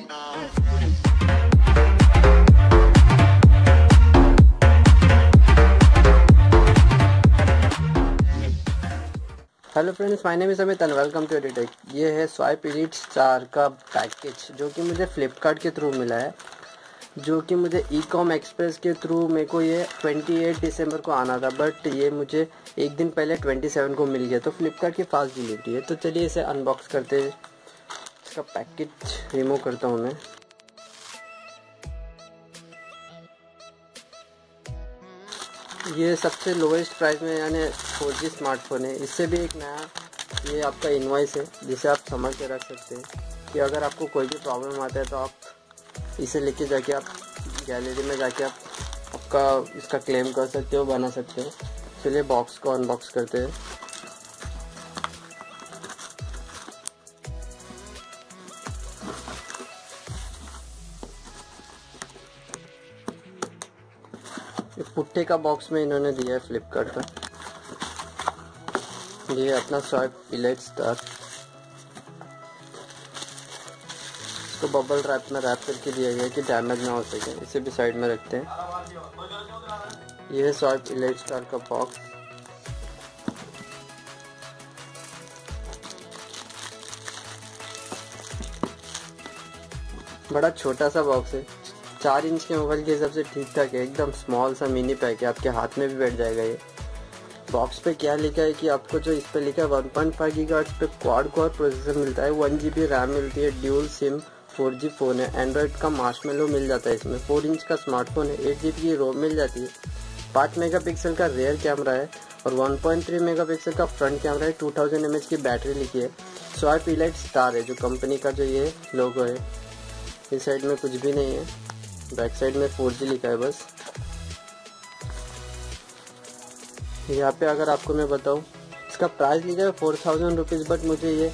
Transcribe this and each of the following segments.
Hello friends, my name is Amit and welcome to Editech. ये है Swipe Elite Star का package जो कि मुझे फ्लिपकार्ट के थ्रू मिला है, जो कि मुझे ई कॉम एक्सप्रेस के थ्रू मेरे को ये 28 दिसंबर को आना था, बट ये मुझे एक दिन पहले 27 को मिल गया। तो फ्लिपकार्ट की फास्ट डिलीवरी है। तो चलिए इसे अनबॉक्स करते हैं। इसका पैकेज रिमूव करता हूँ मैं। ये सबसे लोवेस्ट प्राइस में यानी 4G स्मार्टफोन है। इससे भी एक नया ये आपका इनवॉइस है जिसे आप समझ के रख सकते हैं कि अगर आपको कोई भी प्रॉब्लम आता है तो आप इसे लेके जाके आप गैलरी में जाके आप आपका इसका क्लेम कर सकते हो, बना सकते हो। चलिए बॉक्स को अनबॉक्स करते हैं। पुट्टे का बॉक्स में इन्होंने दिया है फ्लिपकार्ट का। ये अपना स्वाइप एलिट स्टार, इसको बबल रैप में रैप करके दिया गया है कि डैमेज ना हो सके। इसे भी साइड में रखते हैं। ये है स्वाइप एलिट स्टार का बॉक्स। बड़ा छोटा सा बॉक्स है, 4 इंच के मोबाइल के हिसाब से ठीक ठाक है। एकदम स्मॉल सा मिनी पैक है, आपके हाथ में भी बैठ जाएगा। ये बॉक्स पे क्या लिखा है कि आपको जो इस पे लिखा है 1.5 गीगाहर्ट्ज पे क्वाड कोर प्रोसेसर मिलता है, 1 GB रैम मिलती है, ड्यूल सिम 4G फ़ोन है, एंड्रॉयड का मार्शमेलो मिल जाता है इसमें, 4 इंच का स्मार्टफोन है, 8 GB की रोम मिल जाती है, 5 मेगापिक्सल का रेयर कैमरा है और 1.3 मेगापिक्सल का फ्रंट कैमरा है, 2000 mAh की बैटरी लिखी है। स्वाइप एलिट स्टार है जो कंपनी का जो ये लोगो है। इस साइड में कुछ भी नहीं है, बैक साइड में 4G लिखा है बस। यहाँ पे अगर आपको मैं बताऊँ, इसका प्राइस लिखा है 4000 रुपीज़, बट मुझे ये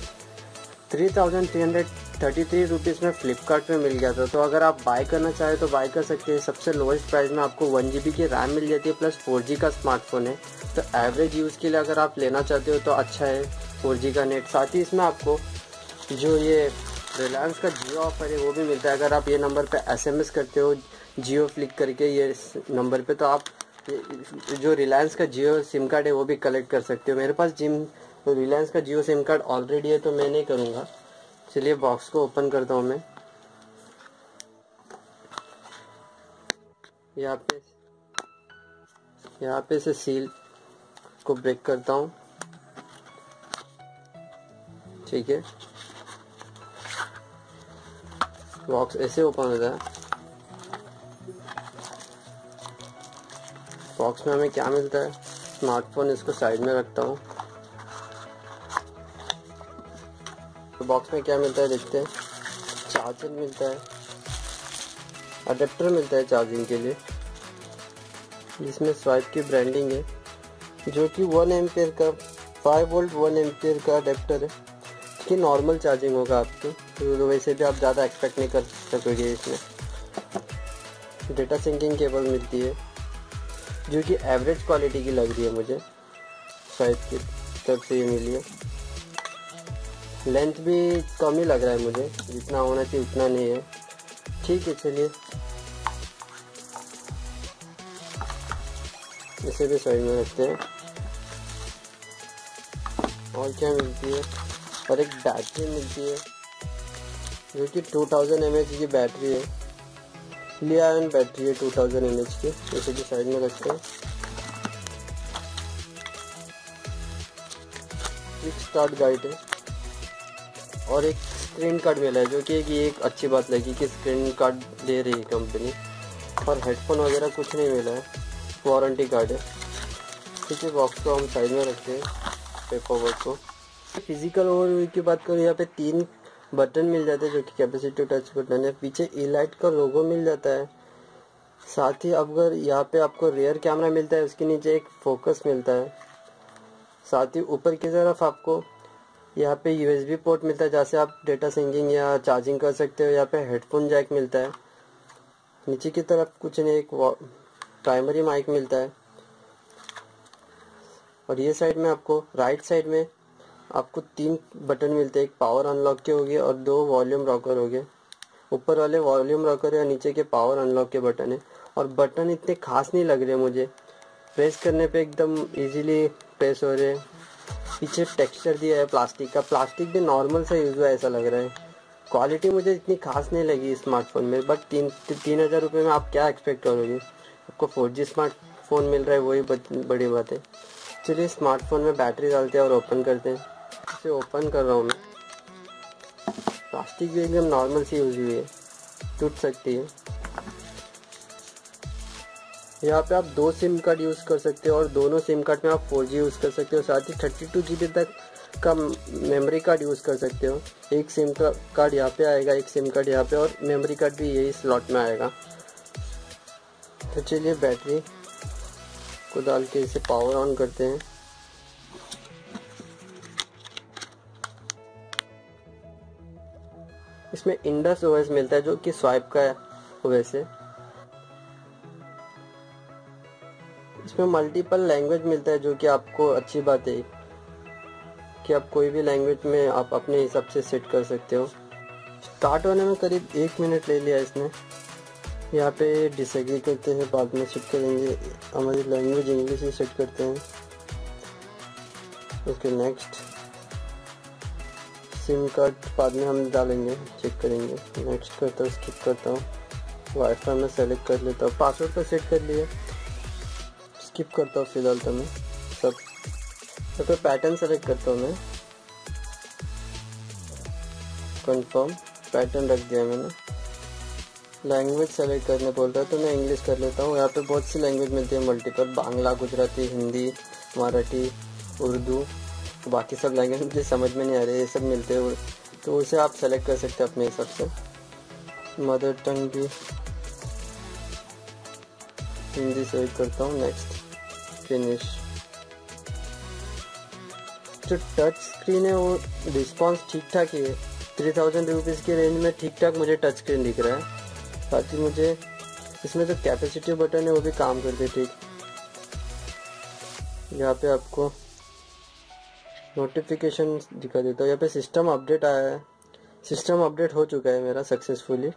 3333 रुपीज़ में फ्लिपकार्ट में मिल गया था। तो अगर आप बाय करना चाहें तो बाय कर सकते हैं। सबसे लोएस्ट प्राइस में आपको 1 GB की रैम मिल जाती है, प्लस 4G का स्मार्टफोन है। तो एवरेज यूज़ के लिए अगर आप लेना चाहते हो तो अच्छा है, 4G का नेट। साथ ही इसमें आपको जो ये रिलायंस का जियो ऑफर है वो भी मिलता है। अगर आप ये नंबर पे SMS करते हो जियो फ्लिक करके ये नंबर पे, तो आप जो रिलायंस का जियो सिम कार्ड है वो भी कलेक्ट कर सकते हो। मेरे पास रिलायंस का जियो सिम कार्ड ऑलरेडी है तो मैं नहीं करूँगा। चलिए बॉक्स को ओपन करता हूँ मैं। यहाँ पे से सील को ब्रेक करता हूँ, ठीक है। बॉक्स ऐसे ओपन होता है। बॉक्स में हमें क्या मिलता है? स्मार्टफोन। इसको साइड में रखता हूँ। तो बॉक्स में क्या मिलता है देखते हैं। चार्जर मिलता है, अडेप्टर मिलता है चार्जिंग के लिए, जिसमें स्वाइप की ब्रांडिंग है, जो कि 1 एम्पियर का 5 वोल्ट 1 एम्पियर का अडेप्टर है कि नॉर्मल चार्जिंग होगा आपकी। तो वैसे भी आप ज़्यादा एक्सपेक्ट नहीं कर सकोगे। इसमें डेटा सिंकिंग केबल मिलती है जो कि एवरेज क्वालिटी की लग रही है मुझे, स्वाइप की तरफ से ये मिली है। लेंथ भी कम ही लग रहा है मुझे, जितना होना चाहिए उतना नहीं है, ठीक है। चलिए इसे भी साइड में रखते हैं। और क्या मिलती है? और एक बैटरी मिलती है जो कि 2000 mAh की बैटरी है, लिथियम बैटरी है 2000 mAh की। इसे भी साइड में रखते हैं। क्विक स्टार्ट गाइड है और एक स्क्रीन कार्ड मिला है, जो कि एक अच्छी बात लगी कि स्क्रीन कार्ड दे रही है कंपनी। और हेडफोन वगैरह कुछ नहीं मिला है, वारंटी कार्ड है, ठीक है। बॉक्स को हम साइड में रखते हैं, पेपर वर्क को। फिजिकल ओवरव्यू की बात करूँ, यहाँ पे 3 बटन मिल जाते हैं जो कि कैपेसिटिव टच बटन है। पीछे एलाइट का लोगो मिल जाता है। साथ ही अगर यहाँ पे आपको रियर कैमरा मिलता है, उसके नीचे एक फोकस मिलता है। साथ ही ऊपर की तरफ आपको यहाँ पे USB पोर्ट मिलता है, जहाँ से आप डेटा सिंकिंग या चार्जिंग कर सकते हो। यहाँ पे हेडफोन जैक मिलता है। नीचे की तरफ कुछ नहीं, एक प्राइमरी माइक मिलता है। और ये साइड में आपको राइट साइड में आपको 3 बटन मिलते हैं, एक पावर अनलॉक के हो गए और 2 वॉल्यूम रॉकर हो गए। ऊपर वाले वॉल्यूम रॉकर है, नीचे के पावर अनलॉक के बटन है। और बटन इतने खास नहीं लग रहे मुझे, प्रेस करने पे एकदम इजीली प्रेस हो रहे। पीछे टेक्सचर दिया है प्लास्टिक का, प्लास्टिक भी नॉर्मल सा यूज हुआ ऐसा लग रहा है। क्वालिटी मुझे इतनी खास नहीं लगी स्मार्टफोन में, बट 3,000 रुपये में आप क्या एक्सपेक्ट करोगे। आपको 4G स्मार्टफोन मिल रहा है, वही बड़ी बात है। चलिए स्मार्टफोन में बैटरी डालते हैं और ओपन करते हैं। इसे ओपन कर रहा हूँ मैं। प्लास्टिक भी एकदम नॉर्मल सी यूज हुई है, टूट सकती है। यहाँ पे आप 2 सिम कार्ड यूज़ कर सकते हो और दोनों सिम कार्ड में आप 4G यूज़ कर सकते हो। साथ ही 32 GB तक का मेमोरी कार्ड यूज़ कर सकते हो। एक सिम का कार्ड यहाँ पे आएगा, एक सिम कार्ड यहाँ पे, और मेमोरी कार्ड भी यही स्लॉट में आएगा। तो चलिए बैटरी को डाल के इसे पावर ऑन करते हैं। इसमें इंडस OS मिलता है जो कि स्वाइप का OS है। इसमें मल्टीपल लैंग्वेज मिलता है जो कि आपको अच्छी बात है कि आप कोई भी लैंग्वेज में आप अपने हिसाब से सेट कर सकते हो। स्टार्ट होने में करीब 1 मिनट ले लिया इसने। यहाँ पे डिसएग्री करते हैं, बाद में सेट करेंगे। हमारी लैंग्वेज इंग्लिश ही सेट करते हैं। Okay next. सिम कार्ड बाद में हम डालेंगे, चेक करेंगे। नेक्स्ट करता हूँ, स्किप करता हूँ। वाईफाई में सेलेक्ट कर लेता हूँ, पासवर्ड तो सेट कर लिया। स्किप करता हूँ फिलहाल तो मैं सब। तो फिर पैटर्न सेलेक्ट करता हूँ मैं, कंफर्म पैटर्न रख दिया मैंने। लैंग्वेज सेलेक्ट करने बोल रहा है तो मैं इंग्लिश कर लेता हूँ। यहाँ पे बहुत सी लैंग्वेज मिलती है मल्टीपल, बांग्ला, गुजराती, हिंदी, मराठी, उर्दू, बाकी सब लैंग्वेज मुझे समझ में नहीं आ रही, ये सब मिलते हैं। तो उसे आप सेलेक्ट कर सकते हैं अपने हिसाब से। मदर टंग भी हिंदी सेलेक्ट करता हूँ। Next, finish. जो टच स्क्रीन है वो रिस्पॉन्स ठीक ठाक ही है। 3000 रुपीज़ की रेंज में ठीक ठाक मुझे टच स्क्रीन दिख रहा है। साथ ही मुझे इसमें जो कैपेसिटी बटन है वो भी काम करते ठीक। यहाँ पे आपको नोटिफिकेशन दिखा देता हूँ। यहाँ पे सिस्टम अपडेट आया है, सिस्टम अपडेट हो चुका है मेरा सक्सेसफुली।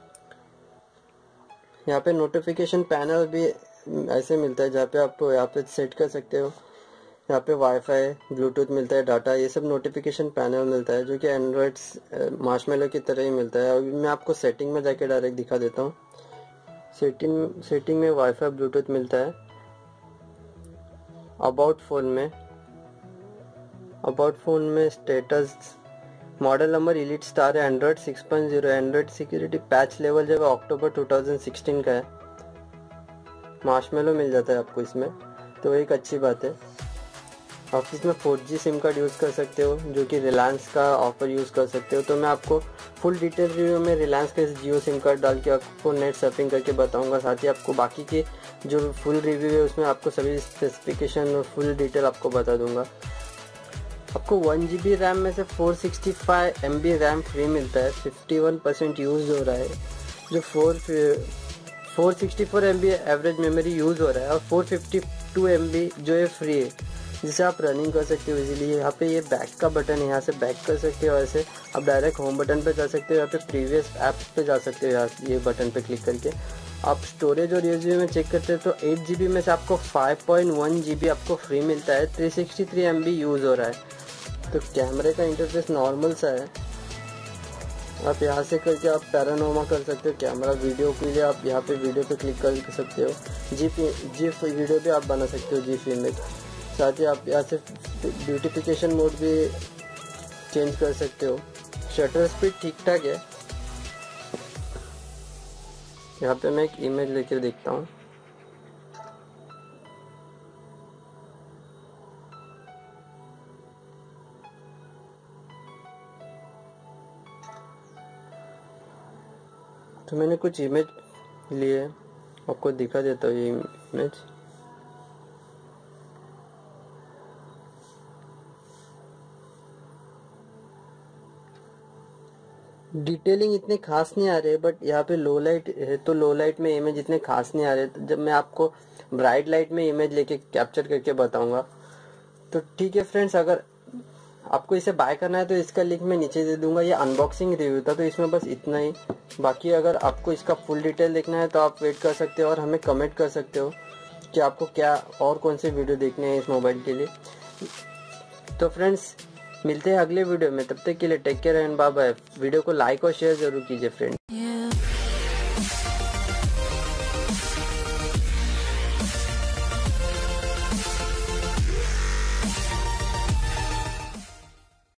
यहाँ पे नोटिफिकेशन पैनल भी ऐसे मिलता है जहाँ पे आप यहाँ पे सेट कर सकते हो। यहाँ पे वाईफाई, ब्लूटूथ मिलता है, डाटा, ये सब नोटिफिकेशन पैनल मिलता है जो कि एंड्रॉयड मार्शमेलो की तरह ही मिलता है। अभी मैं आपको सेटिंग में जाके डायरेक्ट दिखा देता हूँ। सेटिंग में वाईफाई, ब्लूटूथ मिलता है। अबाउट फोन में status, model number elite star है, android 6.0, android security patch level जो है अक्टूबर 2016 का है। मार्शमेलो मिल जाता है आपको इसमें, तो एक अच्छी बात है। आप इसमें 4G सिम कार्ड यूज़ कर सकते हो जो कि रिलायंस का ऑफर यूज़ कर सकते हो। तो मैं आपको फुल डिटेल रिव्यू में रिलायंस का जियो सिम कार्ड डाल के आपको नेट सर्फिंग करके बताऊंगा। साथ ही आपको बाकी की जो फुल रिव्यू है उसमें आपको सभी स्पेसिफिकेशन और फुल डिटेल आपको बता दूंगा। आपको 1 GB रैम में से 465 MB रैम फ्री मिलता है। 51% यूज़ हो रहा है। जो 464 MB एवरेज मेमोरी यूज़ हो रहा है और 452 MB जो है फ्री है, जिसे आप रनिंग कर सकते हो इजीली। यहाँ पे ये बैक का बटन है, यहाँ से बैक कर सकते हो। ऐसे आप डायरेक्ट होम बटन पे जा सकते हो, यहाँ पे प्रीवियस ऐप पे जा सकते हो। यहाँ ये बटन पे क्लिक करके आप स्टोरेज और यूएसबी में चेक करते हो तो 8 GB में से आपको 5.1 GB आपको फ्री मिलता है। 363 MB यूज़ हो रहा है। तो कैमरे का इंटरफेस नॉर्मल सा है। आप यहाँ से करके आप पैरानोमा कर सकते हो। कैमरा वीडियो के लिए आप यहाँ पे वीडियो पे क्लिक कर सकते हो। जीफ वीडियो भी आप बना सकते हो, जीफ इमेज। साथ ही आप यहाँ से ब्यूटिफिकेशन मोड भी चेंज कर सकते हो। शटर स्पीड ठीक ठाक है। यहाँ पे मैं एक इमेज लेकर देखता हूँ। तो मैंने कुछ इमेज लिए, आपको दिखा देता हूँ ये इमेज। डिटेलिंग इतने खास नहीं आ रहे, बट यहाँ पे लो लाइट है तो लो लाइट में इमेज इतने खास नहीं आ रहे। तो जब मैं आपको ब्राइट लाइट में इमेज लेके कैप्चर करके बताऊंगा। तो ठीक है फ्रेंड्स, अगर आपको इसे बाय करना है तो इसका लिंक मैं नीचे दे दूंगा। ये अनबॉक्सिंग रिव्यू था तो इसमें बस इतना ही। बाकी अगर आपको इसका फुल डिटेल देखना है तो आप वेट कर सकते हो और हमें कमेंट कर सकते हो कि आपको क्या और कौन से वीडियो देखने हैं इस मोबाइल के लिए। तो फ्रेंड्स मिलते हैं अगले वीडियो में, तब तक के लिए take care and bye bye. Video को लाइक और शेयर जरूर कीजिए फ्रेंड।